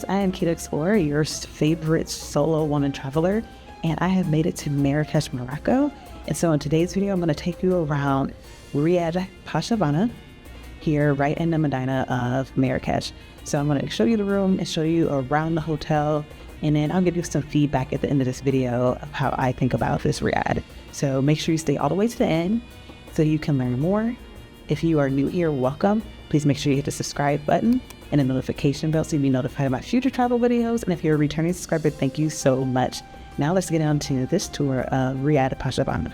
travelers. I am Kita Explorer, your favorite solo woman traveler, and I have made it to Marrakesh, Morocco. And so in today's video, I'm going to take you around Riad Pashabana, here right in the Medina of Marrakesh. So I'm going to show you the room and show you around the hotel, and then I'll give you some feedback at the end of this video of how I think about this Riad. So make sure you stay all the way to the end so you can learn more. If you are new here, welcome. Please make sure you hit the subscribe button and the notification bell so you'll be notified about future travel videos. And if you're a returning subscriber, thank you so much. Now let's get on to this tour of Riad Pashabana.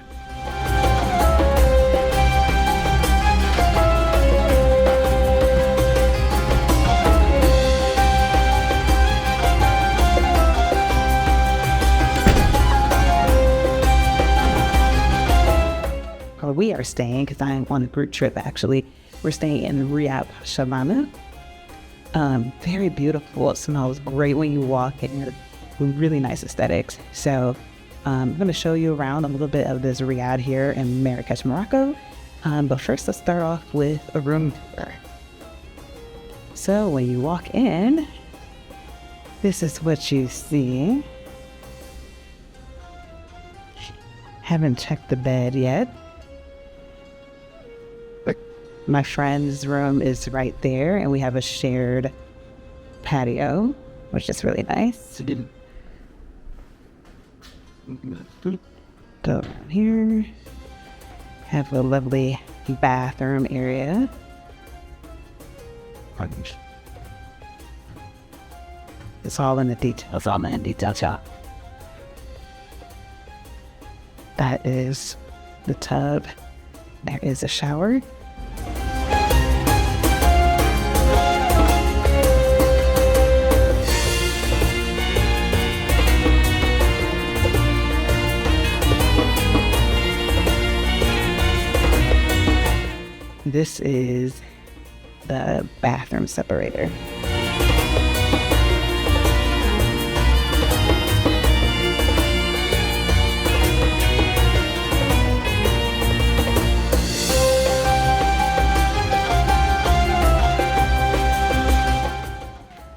We are staying, because I'm on a group trip actually, we're staying in Riad Pashabana. Very beautiful. It smells great when you walk in. Really nice aesthetics. So I'm going to show you around a little bit of this Riad here in Marrakesh, Morocco. But first, let's start off with a room tour. So when you walk in, this is what you see. Haven't checked the bed yet. My friend's room is right there, and we have a shared patio, which is really nice. Go around here. Have a lovely bathroom area. It's all in the details. All in the details, yeah. That is the tub. There is a shower. This is the bathroom separator.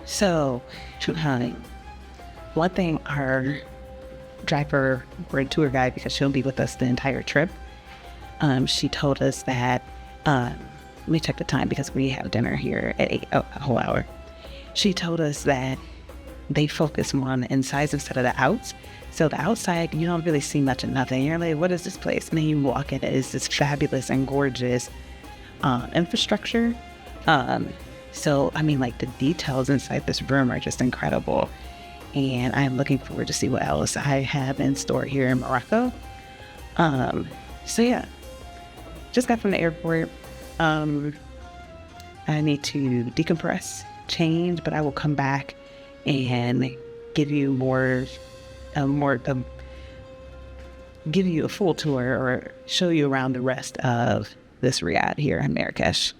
So, one thing our driver or tour guide, because she'll be with us the entire trip, she told us that let me check the time because we have dinner here at 8, a whole hour. She told us that they focus more on the insides instead of the outs. So the outside, you don't really see much of nothing. You're like, what is this place? And then you walk in, it is this fabulous and gorgeous infrastructure. So, I mean, like, the details inside this room are just incredible. And I'm looking forward to see what else I have in store here in Morocco. So yeah, just got from the airport. I need to decompress, change, but I will come back and give you give you a full tour or show you around the rest of this Riad here in Marrakesh.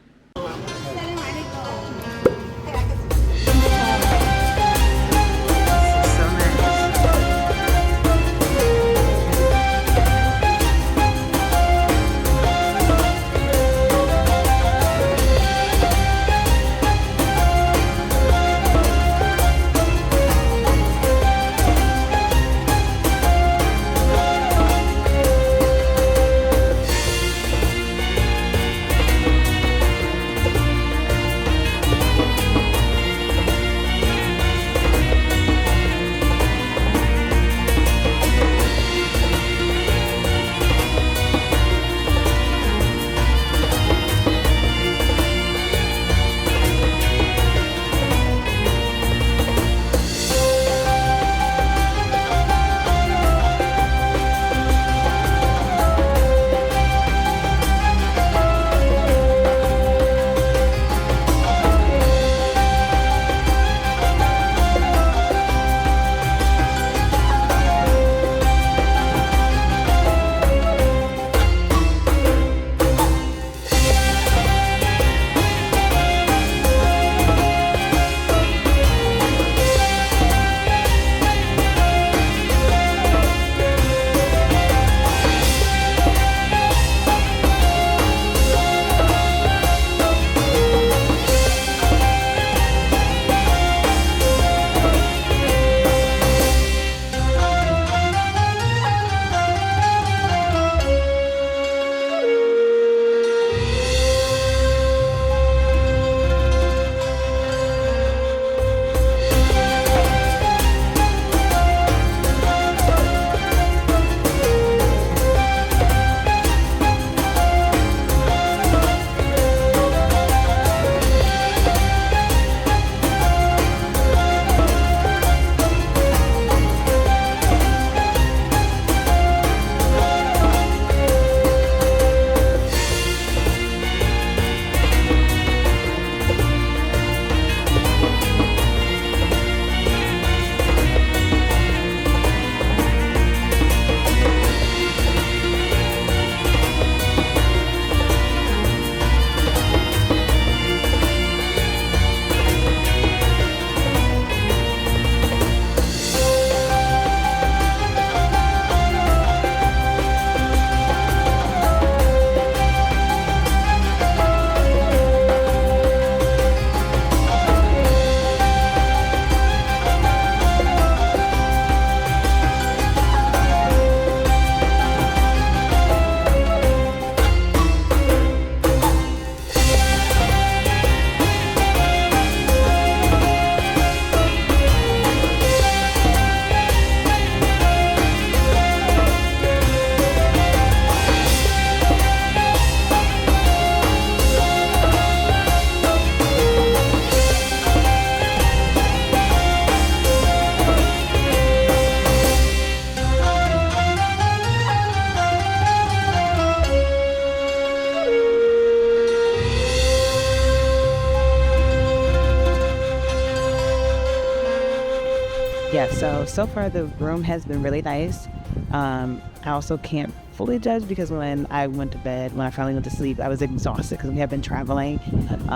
Yeah, so far the room has been really nice. I also can't fully judge because when I went to bed, when I finally went to sleep, I was exhausted because we have been traveling.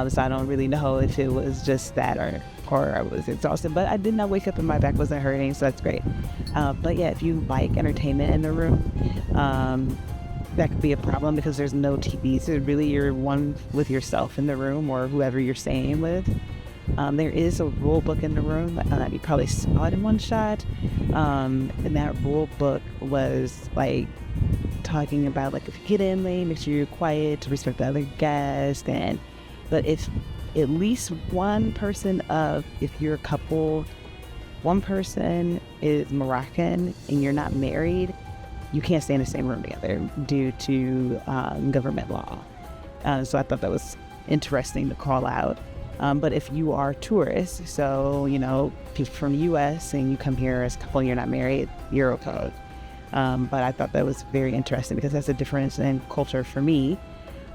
So I don't really know if it was just that or I was exhausted. But I did not wake up and my back wasn't hurting, so that's great. But yeah, if you like entertainment in the room, that could be a problem because there's no TV. So really you're one with yourself in the room or whoever you're staying with. There is a rule book in the room. You probably saw it in one shot. And that rule book was like talking about like if you get in late, make sure you're quiet to respect the other guests. But if at least if you're a couple, one person is Moroccan and you're not married, you can't stay in the same room together due to government law. So I thought that was interesting to call out. But if you are tourists, so, people from the U.S. and you come here as a couple and you're not married, you're okay. But I thought that was very interesting because that's a difference in culture for me.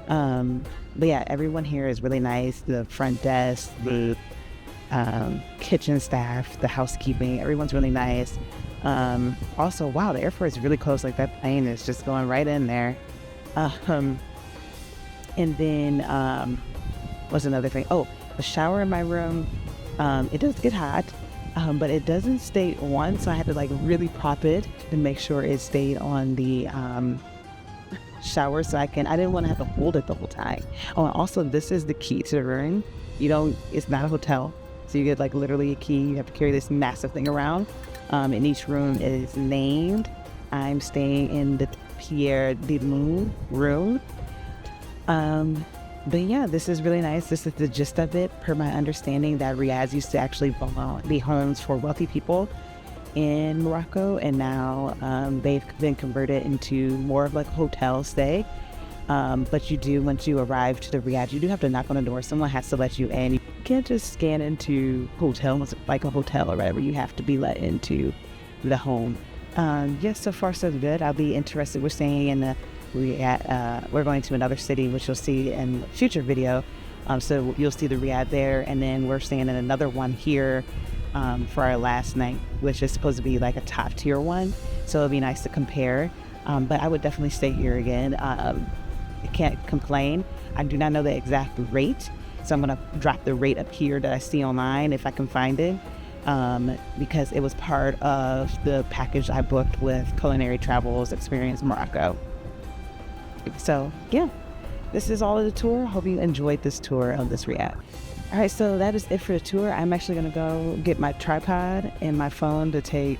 But yeah, everyone here is really nice. The front desk, the kitchen staff, the housekeeping, everyone's really nice. Also, wow, the airport is really close. Like that plane is just going right in there. And then what's another thing? Oh, the shower in my room, it does get hot, but it doesn't stay on, so I had to like really prop it to make sure it stayed on the shower I didn't want to have to hold it the whole time. Oh, and also this is the key to the room. It's not a hotel, so you get like literally a key. You have to carry this massive thing around, and each room is named. I'm staying in the Pierre de Lune room. But yeah, this is really nice. This is the gist of it. Per my understanding, that Riyadh used to actually be homes for wealthy people in Morocco, and now they've been converted into more of like a hotel stay. But once you arrive to the Riyadh, you do have to knock on the door. Someone has to let you in. You can't just scan into hotels like a hotel or whatever. You have to be let into the home. Yes, so far so good. I'll be interested. We're staying in we're going to another city, which you'll see in a future video. So you'll see the Riyadh there, and then we're staying in another one here for our last night, which is supposed to be like a top tier one. So it'll be nice to compare. But I would definitely stay here again. I can't complain. I do not know the exact rate, so I'm gonna drop the rate up here that I see online if I can find it, because it was part of the package I booked with Culinary Travels Experience Morocco. So yeah, this is all of the tour. Hope you enjoyed this tour of this Riyadh. All right, so that is it for the tour. I'm actually gonna go get my tripod and my phone to take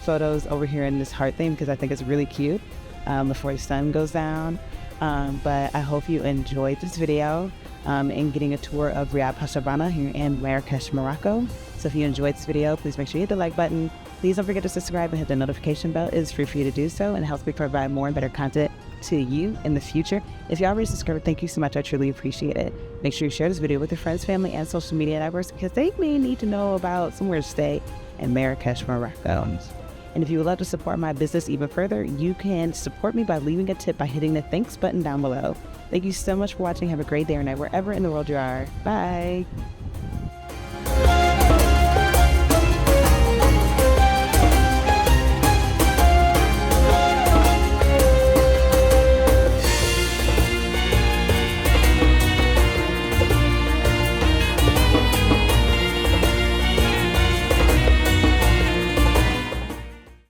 photos over here in this heart thing because I think it's really cute before the sun goes down. But I hope you enjoyed this video and getting a tour of Riyadh Pacha here in Marrakesh, Morocco. So if you enjoyed this video, please make sure you hit the like button. Please don't forget to subscribe and hit the notification bell. It is free for you to do so, and it helps me provide more and better content to you in the future. If you already subscribed, thank you so much. I truly appreciate it. Make sure you share this video with your friends, family, and social media networks because they may need to know about somewhere to stay in Marrakesh, Morocco. And if you would love to support my business even further, you can support me by leaving a tip by hitting the thanks button down below. Thank you so much for watching. Have a great day or night wherever in the world you are. Bye.